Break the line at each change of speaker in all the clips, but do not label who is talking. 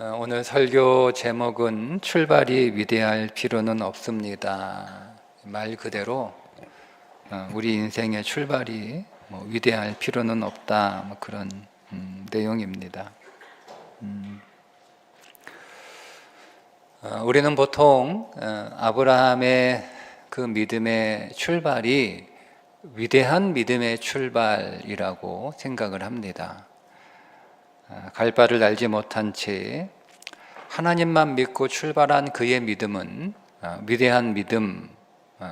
오늘 설교 제목은 출발이 위대할 필요는 없습니다. 말 그대로 우리 인생의 출발이 위대할 필요는 없다, 그런 내용입니다. 우리는 보통 아브라함의 그 믿음의 출발이 위대한 믿음의 출발이라고 생각을 합니다. 갈 바를 알지 못한 채 하나님만 믿고 출발한 그의 믿음은 위대한 믿음,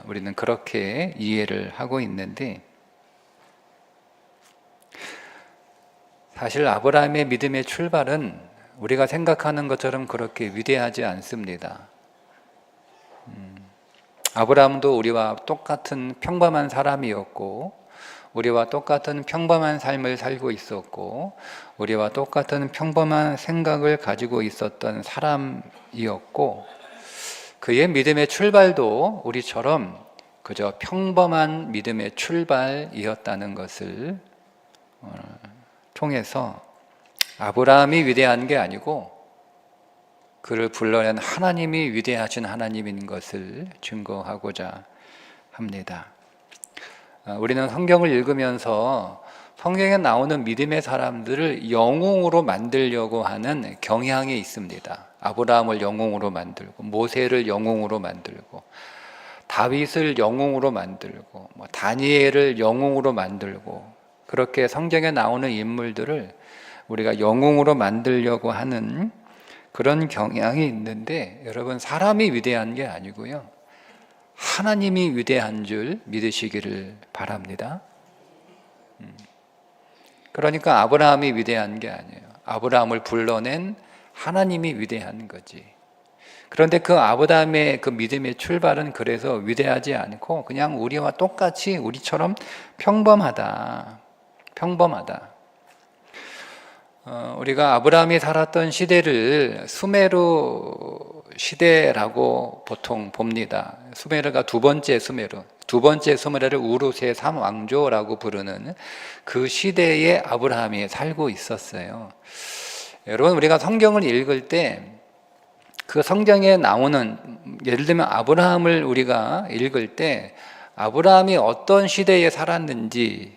우리는 그렇게 이해를 하고 있는데, 사실 아브라함의 믿음의 출발은 우리가 생각하는 것처럼 그렇게 위대하지 않습니다. 아브라함도 우리와 똑같은 평범한 사람이었고, 우리와 똑같은 평범한 삶을 살고 있었고, 우리와 똑같은 평범한 생각을 가지고 있었던 사람이었고, 그의 믿음의 출발도 우리처럼 그저 평범한 믿음의 출발이었다는 것을 통해서 아브라함이 위대한 게 아니고 그를 불러낸 하나님이 위대하신 하나님인 것을 증거하고자 합니다. 우리는 성경을 읽으면서 성경에 나오는 믿음의 사람들을 영웅으로 만들려고 하는 경향이 있습니다. 아브라함을 영웅으로 만들고, 모세를 영웅으로 만들고, 다윗을 영웅으로 만들고, 다니엘을 영웅으로 만들고, 그렇게 성경에 나오는 인물들을 우리가 영웅으로 만들려고 하는 그런 경향이 있는데, 여러분, 사람이 위대한 게 아니고요, 하나님이 위대한 줄 믿으시기를 바랍니다. 그러니까 아브라함이 위대한 게 아니에요. 아브라함을 불러낸 하나님이 위대한 거지. 그런데 그 아브라함의 그 믿음의 출발은 그래서 위대하지 않고 그냥 우리와 똑같이 우리처럼 평범하다. 우리가 아브라함이 살았던 시대를 수메르 시대라고 보통 봅니다. 수메르가 두 번째 수메르를 우르스의 3왕조라고 부르는 그 시대에 아브라함이 살고 있었어요. 여러분, 우리가 성경을 읽을 때 그 성경에 나오는, 예를 들면 아브라함을 우리가 읽을 때 아브라함이 어떤 시대에 살았는지,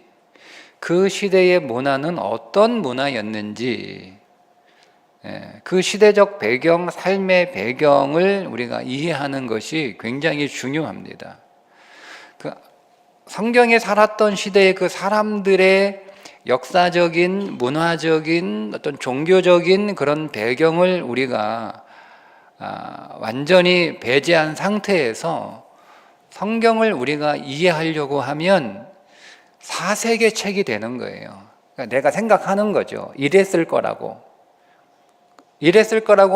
그 시대의 문화는 어떤 문화였는지, 그 시대적 배경, 삶의 배경을 우리가 이해하는 것이 굉장히 중요합니다. 그 성경에 살았던 시대의 그 사람들의 역사적인, 문화적인, 어떤 종교적인 그런 배경을 우리가 완전히 배제한 상태에서 성경을 우리가 이해하려고 하면 사색의 책이 되는 거예요. 그러니까 내가 생각하는 거죠. 이랬을 거라고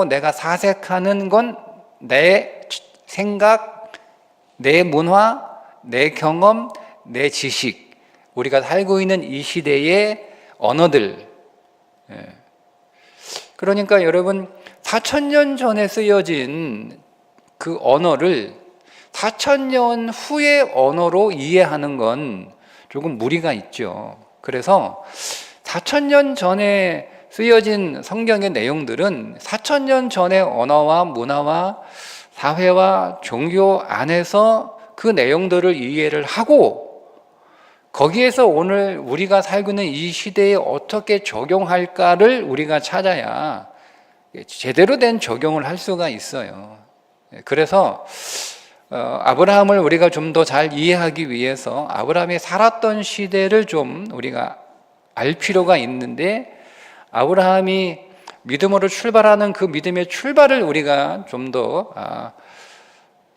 내가 사색하는 건 내 생각, 내 문화, 내 경험, 내 지식, 우리가 살고 있는 이 시대의 언어들. 그러니까 여러분, 4,000년 전에 쓰여진 그 언어를 4,000년 후의 언어로 이해하는 건 조금 무리가 있죠. 그래서 4,000년 전에 쓰여진 성경의 내용들은 4,000년 전의 언어와 문화와 사회와 종교 안에서 그 내용들을 이해를 하고, 거기에서 오늘 우리가 살고 있는 이 시대에 어떻게 적용할까를 우리가 찾아야 제대로 된 적용을 할 수가 있어요. 그래서 아브라함을 우리가 좀 더 잘 이해하기 위해서 아브라함이 살았던 시대를 좀 우리가 알 필요가 있는데, 아브라함이 믿음으로 출발하는 그 믿음의 출발을 우리가 좀 더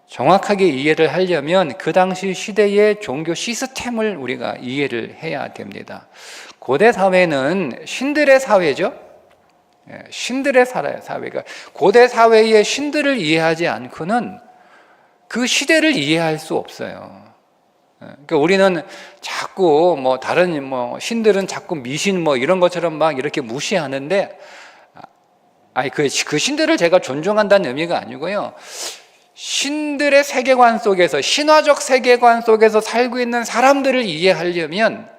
정확하게 이해를 하려면 그 당시 시대의 종교 시스템을 우리가 이해를 해야 됩니다. 고대 사회는 신들의 사회죠. 신들의 사회가, 고대 사회의 신들을 이해하지 않고는 그 시대를 이해할 수 없어요. 그러니까 우리는 자꾸 다른 신들은 자꾸 미신 이런 것처럼 막 이렇게 무시하는데, 그 신들을 제가 존중한다는 의미가 아니고요, 신들의 세계관 속에서, 신화적 세계관 속에서 살고 있는 사람들을 이해하려면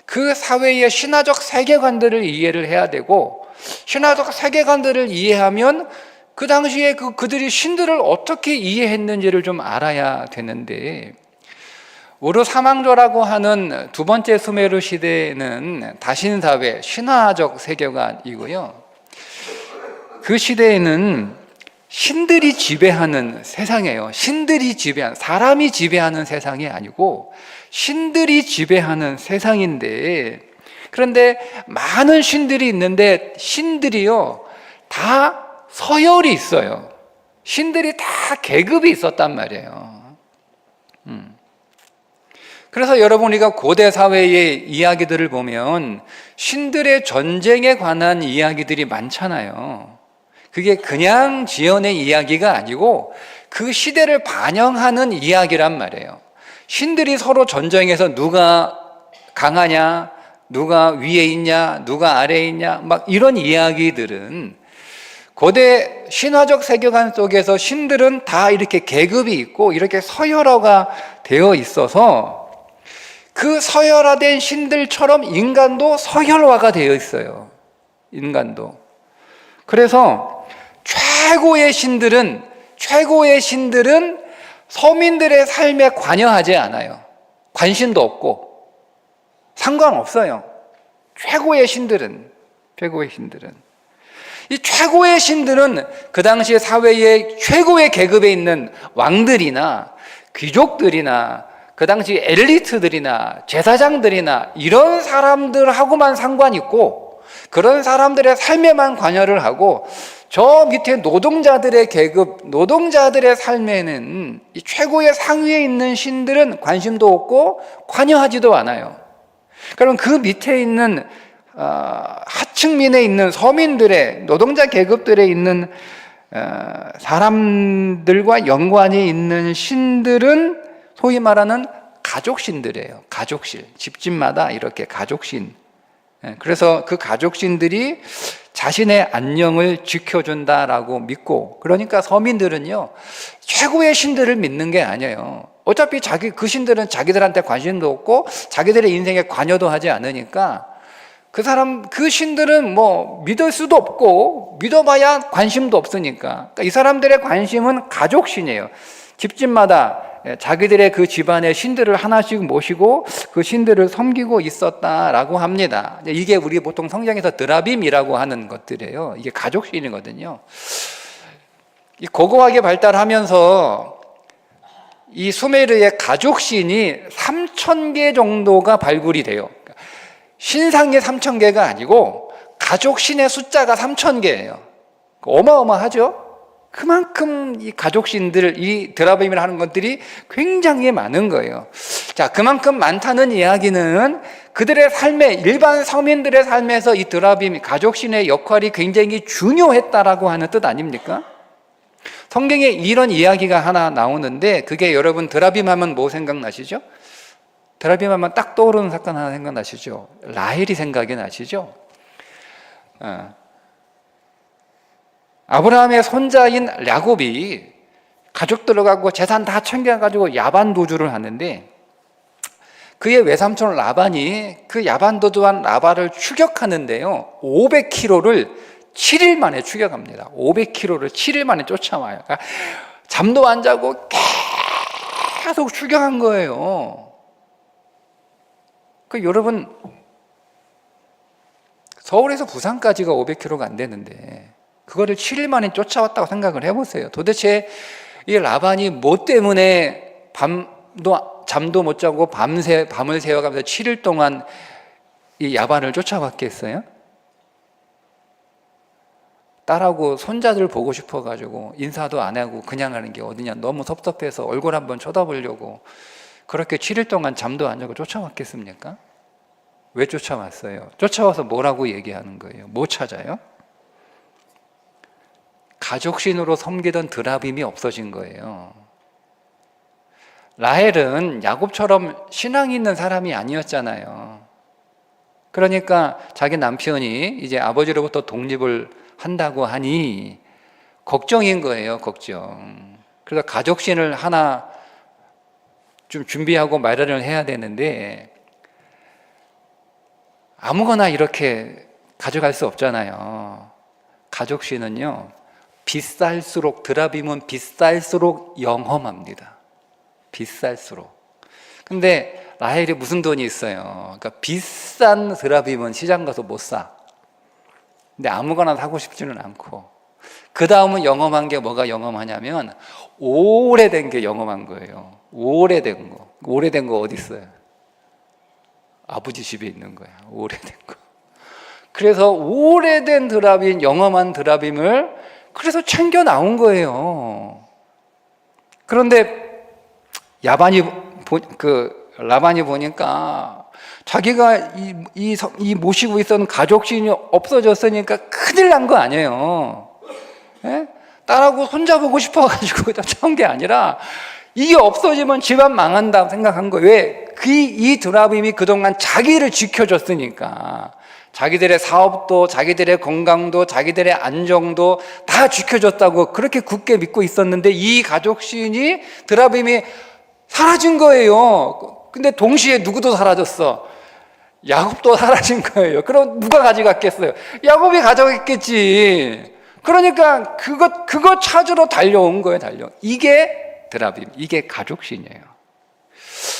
그 사회의 신화적 세계관들을 이해를 해야 되고, 신화적 세계관들을 이해하면 그 당시에 그들이 신들을 어떻게 이해했는지를 좀 알아야 되는데, 우르사망조라고 하는 두 번째 수메르 시대에는 다신사회, 신화적 세계관이고요. 그 시대에는 신들이 지배하는 세상이에요. 신들이 지배하는, 사람이 지배하는 세상이 아니고 신들이 지배하는 세상인데, 그런데 많은 신들이 있는데 신들이요 다 서열이 있어요. 신들이 다 계급이 있었단 말이에요. 그래서 여러분, 우리가 고대 사회의 이야기들을 보면 신들의 전쟁에 관한 이야기들이 많잖아요. 그게 그냥 지어낸 이야기가 아니고 그 시대를 반영하는 이야기란 말이에요. 신들이 서로 전쟁에서 누가 강하냐, 누가 위에 있냐, 누가 아래에 있냐, 막 이런 이야기들은 고대 신화적 세계관 속에서 신들은 다 이렇게 계급이 있고 이렇게 서열화가 되어 있어서 그 서열화된 신들처럼 인간도 서열화가 되어 있어요. 인간도. 그래서 최고의 신들은 서민들의 삶에 관여하지 않아요. 관심도 없고 상관없어요. 최고의 신들은 이 최고의 신들은 그 당시 사회의 최고의 계급에 있는 왕들이나 귀족들이나 그 당시 엘리트들이나 제사장들이나 이런 사람들하고만 상관이 있고 그런 사람들의 삶에만 관여를 하고, 저 밑에 노동자들의 계급, 노동자들의 삶에는 이 최고의 상위에 있는 신들은 관심도 없고 관여하지도 않아요. 그럼 그 밑에 있는 하층민에 있는 서민들의, 노동자 계급들에 있는 사람들과 연관이 있는 신들은 소위 말하는 가족신들이에요. 가족신, 집집마다 이렇게 가족신. 그래서 그 가족신들이 자신의 안녕을 지켜준다라고 믿고, 그러니까 서민들은요 최고의 신들을 믿는 게 아니에요. 어차피 그 신들은 자기들한테 관심도 없고 자기들의 인생에 관여도 하지 않으니까 그 신들은 뭐 믿을 수도 없고 믿어봐야 관심도 없으니까. 그러니까 이 사람들의 관심은 가족신이에요. 집집마다 자기들의 그 집안의 신들을 하나씩 모시고 그 신들을 섬기고 있었다라고 합니다. 이게 우리 보통 성경에서 드라빔이라고 하는 것들이에요. 이게 가족신이거든요. 이 고고하게 발달하면서 이 수메르의 가족신이 3,000개 정도가 발굴이 돼요. 신상이 3,000개가 아니고 가족신의 숫자가 3,000개예요. 어마어마하죠? 그만큼 이 가족신들, 이 드라빔이라는 하는 것들이 굉장히 많은 거예요. 자, 그만큼 많다는 이야기는 그들의 삶에, 일반 서민들의 삶에서 이 드라빔, 가족신의 역할이 굉장히 중요했다라고 하는 뜻 아닙니까? 성경에 이런 이야기가 하나 나오는데, 그게 여러분 드라빔 하면 뭐 생각나시죠? 드라빔 하면 딱 떠오르는 사건 하나 생각나시죠? 라헬이 생각이 나시죠? 아브라함의 손자인 야곱이 가족들을 갖고 재산 다 챙겨가지고 야반 도주를 하는데, 그의 외삼촌 라반이 그 야반 도주한 라반을 추격하는데요 500km를 7일 만에 추격합니다. 500km를 7일 만에 쫓아와요. 그러니까 잠도 안 자고 계속 추격한 거예요. 여러분, 서울에서 부산까지가 500km가 안 되는데 그거를 7일 만에 쫓아왔다고 생각을 해보세요. 도대체 이 라반이 뭐 때문에 잠도 못 자고 밤을 새워가면서 7일 동안 이 야반을 쫓아왔겠어요? 딸하고 손자들 보고 싶어가지고 인사도 안 하고 그냥 하는 게 어디냐, 너무 섭섭해서 얼굴 한번 쳐다보려고 그렇게 7일 동안 잠도 안 자고 쫓아왔겠습니까? 왜 쫓아왔어요? 쫓아와서 뭐라고 얘기하는 거예요? 뭐 찾아요? 가족신으로 섬기던 드라빔이 없어진 거예요. 라헬은 야곱처럼 신앙이 있는 사람이 아니었잖아요. 그러니까 자기 남편이 이제 아버지로부터 독립을 한다고 하니 걱정인 거예요, 걱정. 그래서 가족신을 하나 좀 준비하고 마련을 해야 되는데 아무거나 이렇게 가져갈 수 없잖아요. 가족신은요, 비쌀수록, 드라빔은 비쌀수록 영험합니다. 비쌀수록. 근데 라헬이 무슨 돈이 있어요? 그러니까 비싼 드라빔은 시장 가서 못 사. 근데 아무거나 사고 싶지는 않고. 그 다음은 영험한 게 뭐가 영험하냐면 오래된 게 영험한 거예요. 오래된 거. 오래된 거 어디 있어요? 아버지 집에 있는 거야. 오래된 거. 그래서 오래된 드라빔, 영험한 드라빔을 그래서 챙겨 나온 거예요. 그런데 라반이 보니까 자기가 이 모시고 있었던 가족신이 없어졌으니까 큰일 난 거 아니에요. 예? 딸하고 손잡고 싶어가지고 찾아온 게 아니라 이게 없어지면 집안 망한다 생각한 거예요. 왜? 이 드라빔이 그동안 자기를 지켜줬으니까. 자기들의 사업도, 자기들의 건강도, 자기들의 안정도 다 지켜줬다고 그렇게 굳게 믿고 있었는데 이 가족신이, 드라빔이 사라진 거예요. 근데 동시에 누구도 사라졌어? 야곱도 사라진 거예요. 그럼 누가 가져갔겠어요? 야곱이 가져갔겠지. 그러니까 그거 찾으러 달려온 거예요, 이게 드라빔, 이게 가족신이에요.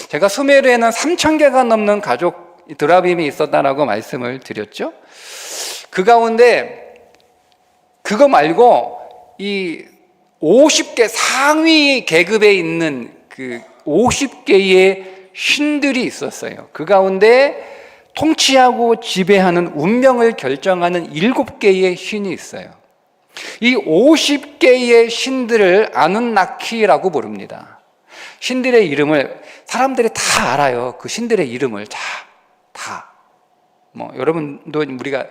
제가 수메르에는 3,000개가 넘는 드라빔이 있었다라고 말씀을 드렸죠. 그 가운데 그거 말고 이 50개 상위 계급에 있는 그 50개의 신들이 있었어요. 그 가운데 통치하고 지배하는 운명을 결정하는 7개의 신이 있어요. 이 50개의 신들을 아눈나키라고 부릅니다. 신들의 이름을 사람들이 다 알아요. 그 신들의 이름을 다. 여러분도 우리가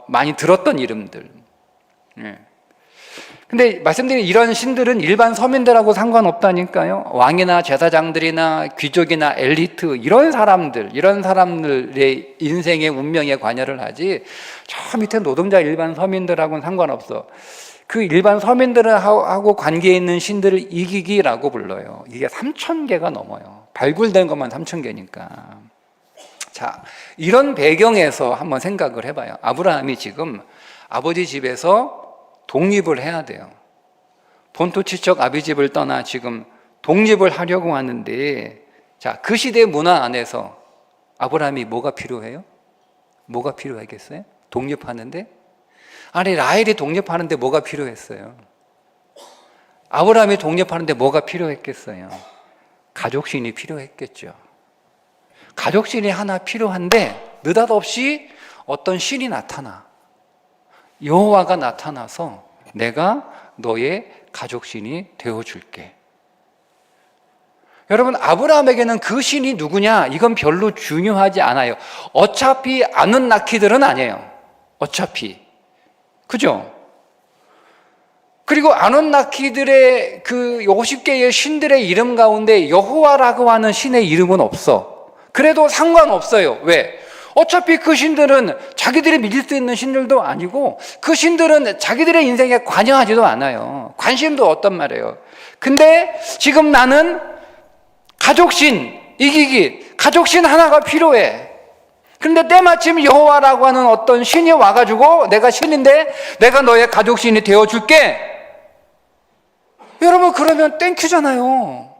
많이 들었던 이름들. 예. 근데 말씀드린 이런 신들은 일반 서민들하고 상관없다니까요. 왕이나 제사장들이나 귀족이나 엘리트 이런 사람들의 인생의 운명에 관여를 하지 저 밑에 노동자 일반 서민들하고는 상관없어. 그 일반 서민들하고 관계에 있는 신들을 이기기라고 불러요. 이게 3,000개가 넘어요. 발굴된 것만 3,000개니까. 자, 이런 배경에서 한번 생각을 해봐요. 아브라함이 지금 아버지 집에서 독립을 해야 돼요. 본토 친척 아비 집을 떠나 지금 독립을 하려고 하는데, 자, 그 시대 문화 안에서 아브라함이 뭐가 필요해요? 뭐가 필요하겠어요? 독립하는데? 아니, 라헬이 독립하는데 뭐가 필요했어요? 아브라함이 독립하는데 뭐가 필요했겠어요? 가족신이 필요했겠죠. 가족신이 하나 필요한데 느닷없이 어떤 신이 나타나. 여호와가 나타나서 내가 너의 가족신이 되어줄게. 여러분, 아브라함에게는 그 신이 누구냐? 이건 별로 중요하지 않아요. 어차피 아눈나키들은 아니에요. 어차피. 그죠? 그리고 아눈나키들의 그 50개의 신들의 이름 가운데 여호와라고 하는 신의 이름은 없어. 그래도 상관없어요. 왜? 어차피 그 신들은 자기들이 믿을 수 있는 신들도 아니고 그 신들은 자기들의 인생에 관여하지도 않아요. 관심도 없단 말이에요. 근데 지금 나는 가족신, 가족신 하나가 필요해. 근데 때마침 여호와라고 하는 어떤 신이 와가지고 내가 신인데 내가 너의 가족신이 되어줄게. 여러분, 그러면 땡큐잖아요.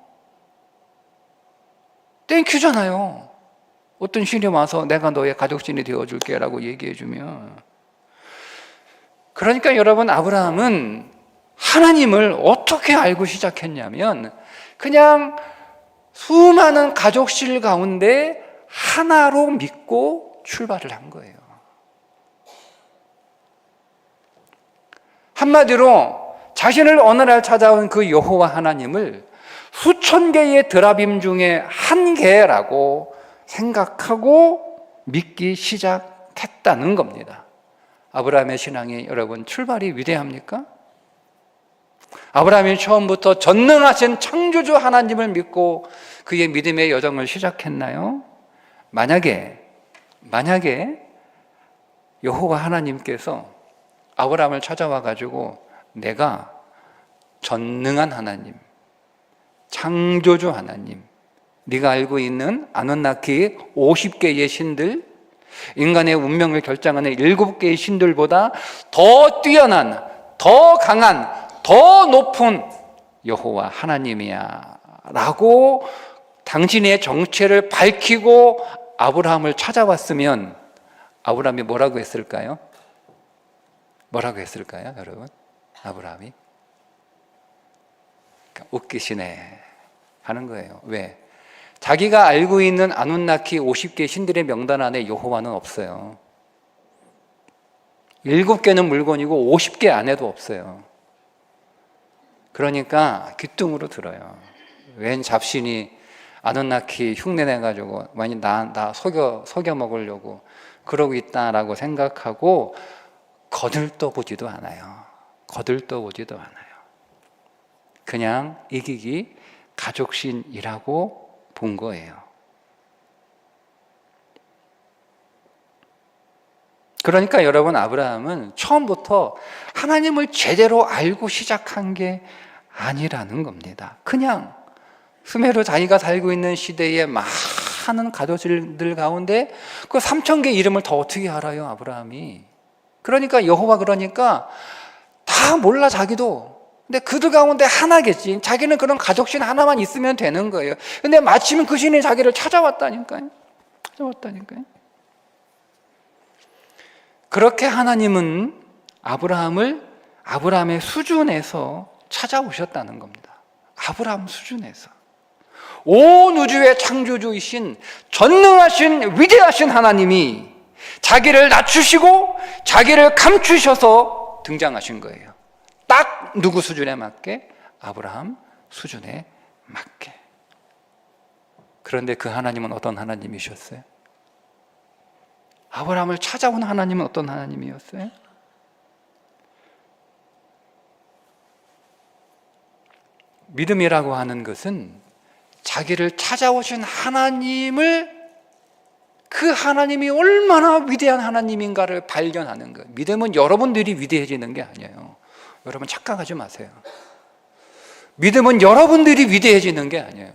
어떤 신이 와서 내가 너의 가족신이 되어줄게 라고 얘기해주면. 그러니까 여러분, 아브라함은 하나님을 어떻게 알고 시작했냐면 그냥 수많은 가족실 가운데 하나로 믿고 출발을 한 거예요. 한마디로 자신을 어느 날 찾아온 그 여호와 하나님을 수천 개의 드라빔 중에 한 개라고 생각하고 믿기 시작했다는 겁니다. 아브라함의 신앙이 여러분 출발이 위대합니까? 아브라함이 처음부터 전능하신 창조주 하나님을 믿고 그의 믿음의 여정을 시작했나요? 만약에 여호와 하나님께서 아브라함을 찾아와 가지고 내가 전능한 하나님, 창조주 하나님, 네가 알고 있는 아눈나키 50개의 신들, 인간의 운명을 결정하는 7개의 신들보다 더 뛰어난, 더 강한, 더 높은 여호와 하나님이야 라고 당신의 정체를 밝히고 아브라함을 찾아왔으면 아브라함이 뭐라고 했을까요? 뭐라고 했을까요, 여러분? 아브라함이? 그러니까 웃기시네 하는 거예요. 왜? 자기가 알고 있는 아눈나키 50개 신들의 명단 안에 여호와는 없어요. 7개는 물건이고 50개 안에도 없어요. 그러니까 귀뚱으로 들어요. 웬 잡신이 아눈나키 흉내내가지고 많이 나 속여 먹으려고 그러고 있다라고 생각하고 거들떠보지도 않아요. 거들떠보지도 않아요. 그냥 이기기 가족신이라고 본 거예요. 그러니까 여러분, 아브라함은 처음부터 하나님을 제대로 알고 시작한 게 아니라는 겁니다. 그냥 수메르 자기가 살고 있는 시대에 많은 가족들 가운데 그 3,000개 이름을 더 어떻게 알아요, 아브라함이? 그러니까 여호와, 그러니까 다 몰라 자기도. 근데 그들 가운데 하나겠지. 자기는 그런 가족신 하나만 있으면 되는 거예요. 근데 마침 그 신이 자기를 찾아왔다니까요. 그렇게 하나님은 아브라함의 수준에서 찾아오셨다는 겁니다. 아브라함 수준에서. 온 우주의 창조주이신 전능하신 위대하신 하나님이 자기를 낮추시고 자기를 감추셔서 등장하신 거예요. 딱 누구 수준에 맞게? 아브라함 수준에 맞게. 그런데 그 하나님은 어떤 하나님이셨어요? 아브라함을 찾아온 하나님은 어떤 하나님이었어요? 믿음이라고 하는 것은 자기를 찾아오신 하나님을, 그 하나님이 얼마나 위대한 하나님인가를 발견하는 거예요. 믿음은 여러분들이 위대해지는 게 아니에요. 여러분 착각하지 마세요. 믿음은 여러분들이 위대해지는 게 아니에요.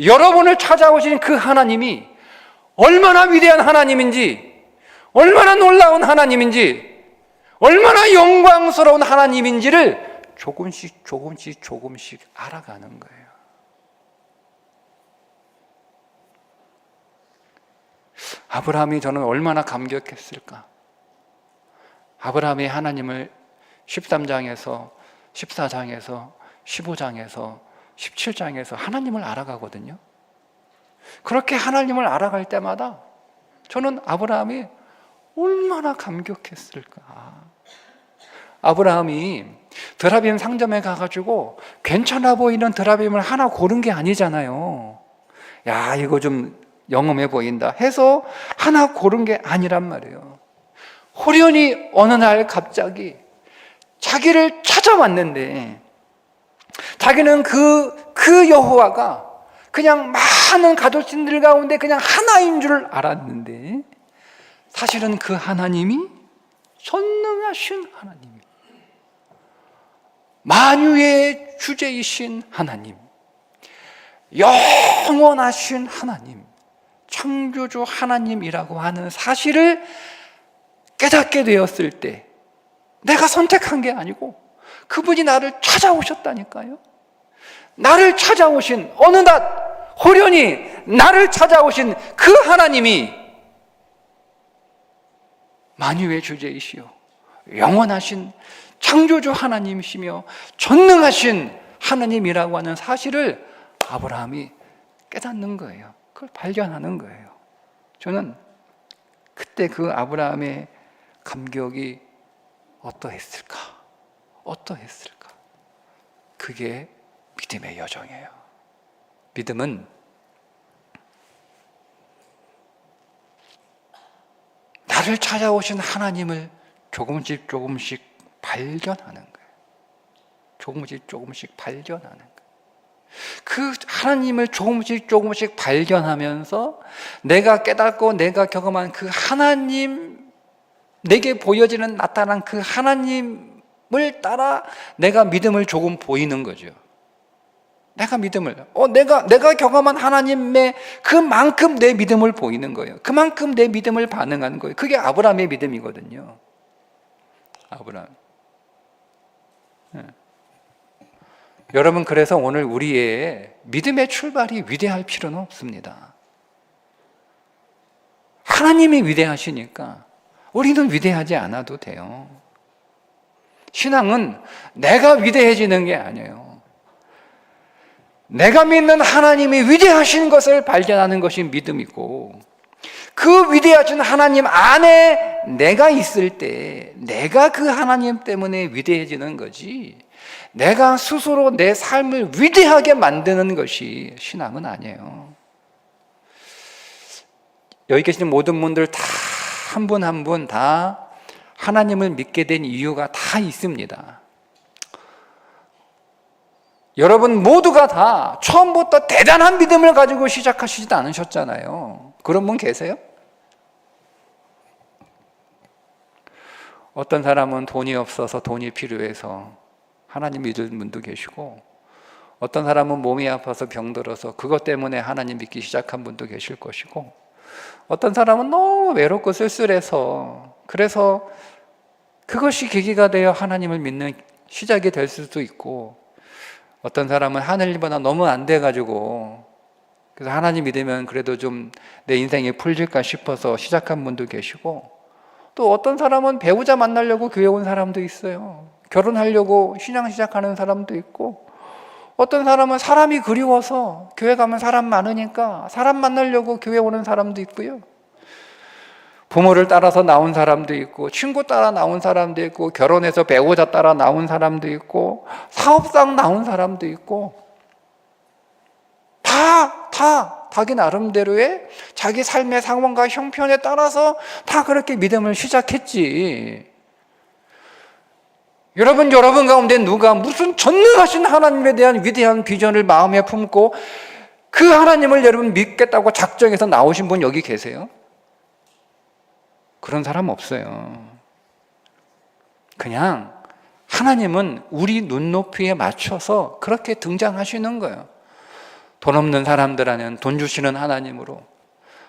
여러분을 찾아오신 그 하나님이 얼마나 위대한 하나님인지, 얼마나 놀라운 하나님인지, 얼마나 영광스러운 하나님인지를 조금씩 알아가는 거예요. 아브라함이 저는 얼마나 감격했을까. 아브라함이 하나님을 13장에서 14장에서 15장에서 17장에서 하나님을 알아가거든요. 그렇게 하나님을 알아갈 때마다 저는 아브라함이 얼마나 감격했을까. 아브라함이 드라빔 상점에 가가지고 괜찮아 보이는 드라빔을 하나 고른 게 아니잖아요. 야, 이거 좀 영험해 보인다 해서 하나 고른 게 아니란 말이에요. 호련히 어느 날 갑자기 자기를 찾아왔는데, 자기는 그 여호와가 그냥 많은 가족신들 가운데 그냥 하나인 줄 알았는데, 사실은 그 하나님이 전능하신 하나님, 만유의 주제이신 하나님, 영원하신 하나님, 창조주 하나님이라고 하는 사실을 깨닫게 되었을 때, 내가 선택한 게 아니고 그분이 나를 찾아오셨다니까요. 나를 찾아오신, 어느 낮 호련히 나를 찾아오신 그 하나님이 만유의 주제이시요 영원하신 창조주 하나님이시며 전능하신 하나님이라고 하는 사실을 아브라함이 깨닫는 거예요. 그걸 발견하는 거예요. 저는 그때 그 아브라함의 감격이 어떠했을까? 그게 믿음의 여정이에요. 믿음은 나를 찾아오신 하나님을 조금씩 발견하는 거예요. 조금씩 발견하는 거예요. 그 하나님을 조금씩 발견하면서 내가 깨닫고 내가 경험한 그 하나님, 내게 보여지는 나타난 그 하나님을 따라 내가 믿음을 조금 보이는 거죠. 내가 믿음을, 내가 경험한 하나님의 그만큼 내 믿음을 보이는 거예요. 그만큼 내 믿음을 반응하는 거예요. 그게 아브라함의 믿음이거든요. 아브라함. 여러분, 그래서 오늘 우리의 믿음의 출발이 위대할 필요는 없습니다. 하나님이 위대하시니까 우리는 위대하지 않아도 돼요. 신앙은 내가 위대해지는 게 아니에요. 내가 믿는 하나님이 위대하신 것을 발견하는 것이 믿음이고, 그 위대하신 하나님 안에 내가 있을 때 내가 그 하나님 때문에 위대해지는 거지, 내가 스스로 내 삶을 위대하게 만드는 것이 신앙은 아니에요. 여기 계시는 모든 분들 다 한 분 한 분 다 하나님을 믿게 된 이유가 다 있습니다. 여러분 모두가 다 처음부터 대단한 믿음을 가지고 시작하시지도 않으셨잖아요. 그런 분 계세요? 어떤 사람은 돈이 없어서, 돈이 필요해서 하나님 믿는 분도 계시고, 어떤 사람은 몸이 아파서 병들어서 그것 때문에 하나님 믿기 시작한 분도 계실 것이고, 어떤 사람은 너무 외롭고 쓸쓸해서 그래서 그것이 계기가 되어 하나님을 믿는 시작이 될 수도 있고, 어떤 사람은 하늘보다 너무 안 돼가지고 그래서 하나님 믿으면 그래도 좀 내 인생이 풀릴까 싶어서 시작한 분도 계시고, 또 어떤 사람은 배우자 만나려고 교회 온 사람도 있어요. 결혼하려고 신앙 시작하는 사람도 있고, 어떤 사람은 사람이 그리워서 교회 가면 사람 많으니까 사람 만나려고 교회 오는 사람도 있고요. 부모를 따라서 나온 사람도 있고, 친구 따라 나온 사람도 있고, 결혼해서 배우자 따라 나온 사람도 있고, 사업상 나온 사람도 있고, 다 자기 나름대로의 자기 삶의 상황과 형편에 따라서 다 그렇게 믿음을 시작했지. 여러분 가운데 누가 무슨 전능하신 하나님에 대한 위대한 비전을 마음에 품고 그 하나님을 여러분 믿겠다고 작정해서 나오신 분 여기 계세요? 그런 사람 없어요. 그냥 하나님은 우리 눈높이에 맞춰서 그렇게 등장하시는 거예요. 돈 없는 사람들한테는 돈 주시는 하나님으로,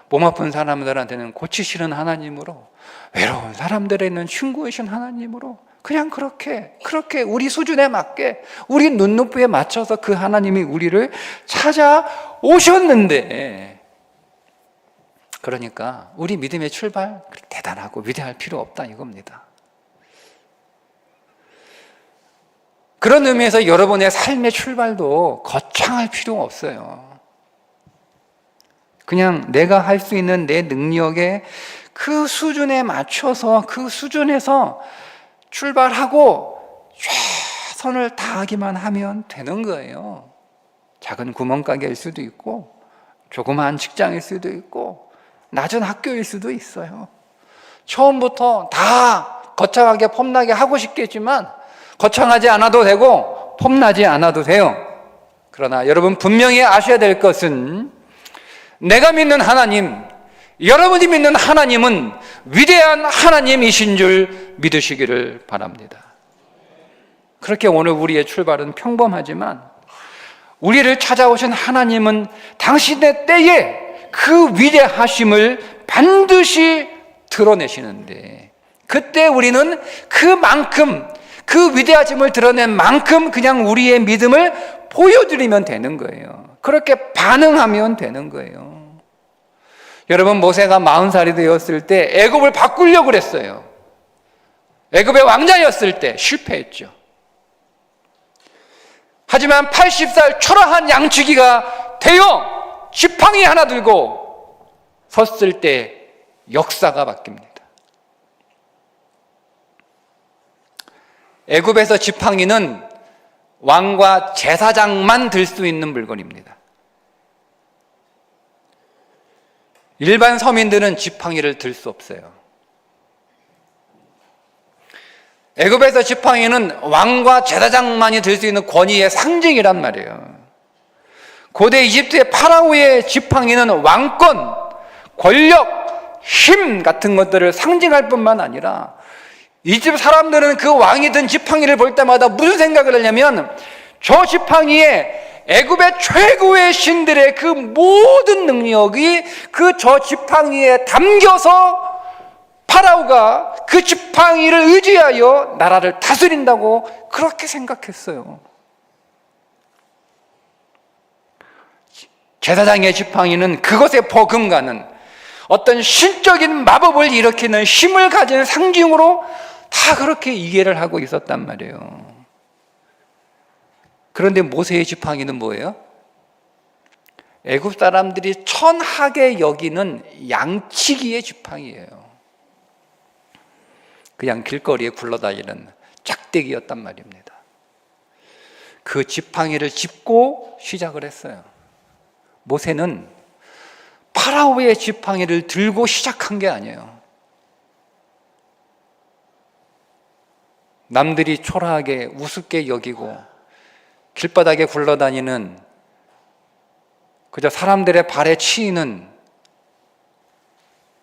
몸 아픈 사람들한테는 고치시는 하나님으로, 외로운 사람들에는 친구이신 하나님으로, 그냥 그렇게 우리 수준에 맞게 우리 눈높이에 맞춰서 그 하나님이 우리를 찾아오셨는데, 그러니까 우리 믿음의 출발 그렇게 대단하고 위대할 필요 없다 이겁니다. 그런 의미에서 여러분의 삶의 출발도 거창할 필요가 없어요. 그냥 내가 할 수 있는 내 능력의 그 수준에 맞춰서 그 수준에서 출발하고 최선을 다하기만 하면 되는 거예요. 작은 구멍가게일 수도 있고, 조그마한 직장일 수도 있고, 낮은 학교일 수도 있어요. 처음부터 다 거창하게 폼나게 하고 싶겠지만 거창하지 않아도 되고 폼나지 않아도 돼요. 그러나 여러분 분명히 아셔야 될 것은, 내가 믿는 하나님, 여러분이 믿는 하나님은 위대한 하나님이신 줄 믿으시기를 바랍니다. 그렇게 오늘 우리의 출발은 평범하지만 우리를 찾아오신 하나님은 당신의 때에 그 위대하심을 반드시 드러내시는데, 그때 우리는 그만큼 그 위대하심을 드러낸 만큼 그냥 우리의 믿음을 보여드리면 되는 거예요. 그렇게 반응하면 되는 거예요. 여러분, 모세가 40살이 되었을 때 애굽을 바꾸려고 그랬어요. 애굽의 왕자였을 때 실패했죠. 하지만 80살 초라한 양치기가 되어 지팡이 하나 들고 섰을 때 역사가 바뀝니다. 애굽에서 지팡이는 왕과 제사장만 들 수 있는 물건입니다. 일반 서민들은 지팡이를 들 수 없어요. 애굽에서 지팡이는 왕과 제사장만이 들 수 있는 권위의 상징이란 말이에요. 고대 이집트의 파라오의 지팡이는 왕권, 권력, 힘 같은 것들을 상징할 뿐만 아니라, 이집 사람들은 그 왕이 든 지팡이를 볼 때마다 무슨 생각을 하냐면, 저 지팡이에 애굽의 최고의 신들의 그 모든 능력이 그 저 지팡이에 담겨서 파라오가 그 지팡이를 의지하여 나라를 다스린다고 그렇게 생각했어요. 제사장의 지팡이는 그것에 버금가는 어떤 신적인 마법을 일으키는 힘을 가진 상징으로 다 그렇게 이해를 하고 있었단 말이에요. 그런데 모세의 지팡이는 뭐예요? 애굽 사람들이 천하게 여기는 양치기의 지팡이에요. 그냥 길거리에 굴러다니는 짝대기였단 말입니다. 그 지팡이를 짚고 시작을 했어요. 모세는 파라오의 지팡이를 들고 시작한 게 아니에요. 남들이 초라하게 우습게 여기고 길바닥에 굴러다니는 그저 사람들의 발에 치이는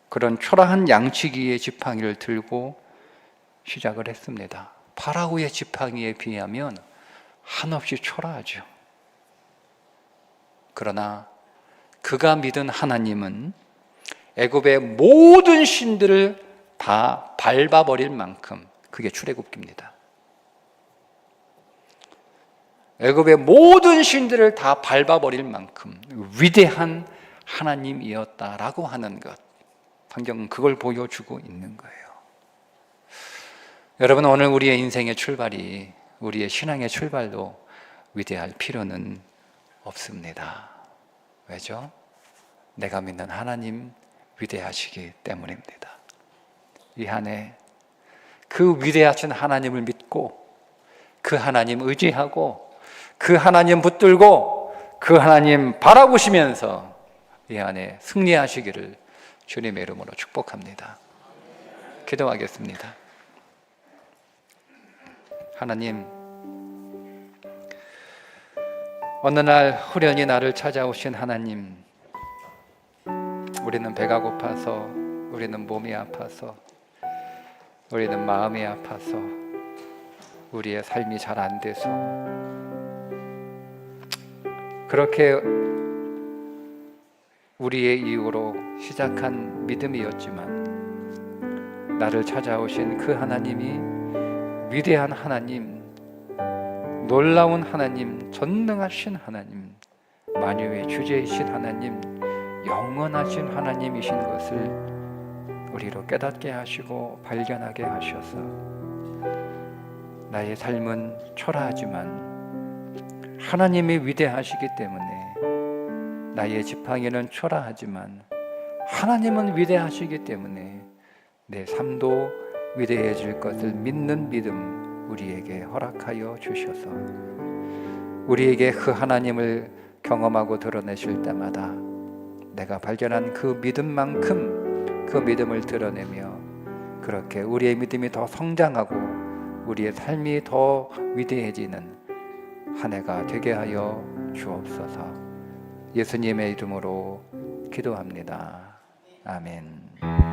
그런 초라한 양치기의 지팡이를 들고 시작을 했습니다. 파라오의 지팡이에 비하면 한없이 초라하죠. 그러나 그가 믿은 하나님은 애굽의 모든 신들을 다 밟아버릴 만큼, 그게 출애굽기입니다. 애굽의 모든 신들을 다 밟아버릴 만큼 위대한 하나님이었다라고 하는 것, 성경은 그걸 보여주고 있는 거예요. 여러분, 오늘 우리의 인생의 출발이, 우리의 신앙의 출발도 위대할 필요는 없습니다. 왜죠? 내가 믿는 하나님 위대하시기 때문입니다. 이 한 해 그 위대하신 하나님을 믿고 그 하나님 의지하고 그 하나님 붙들고 그 하나님 바라보시면서 이 한 해 승리하시기를 주님의 이름으로 축복합니다. 기도하겠습니다. 하나님, 어느 날 후련히 나를 찾아오신 하나님, 우리는 배가 고파서, 우리는 몸이 아파서, 우리는 마음이 아파서, 우리의 삶이 잘 안 돼서 그렇게 우리의 이유로 시작한 믿음이었지만 나를 찾아오신 그 하나님이 위대한 하나님, 놀라운 하나님, 전능하신 하나님, 만유의 주제이신 하나님, 영원하신 하나님이신 것을 우리로 깨닫게 하시고 발견하게 하셔서 나의 삶은 초라하지만 하나님이 위대하시기 때문에, 나의 지팡이는 초라하지만 하나님은 위대하시기 때문에 내 삶도 위대해질 것을 믿는 믿음 우리에게 허락하여 주셔서 우리에게 그 하나님을 경험하고 드러내실 때마다 내가 발견한 그 믿음만큼 그 믿음을 드러내며 그렇게 우리의 믿음이 더 성장하고 우리의 삶이 더 위대해지는 한 해가 되게 하여 주옵소서. 예수님의 이름으로 기도합니다. 아멘.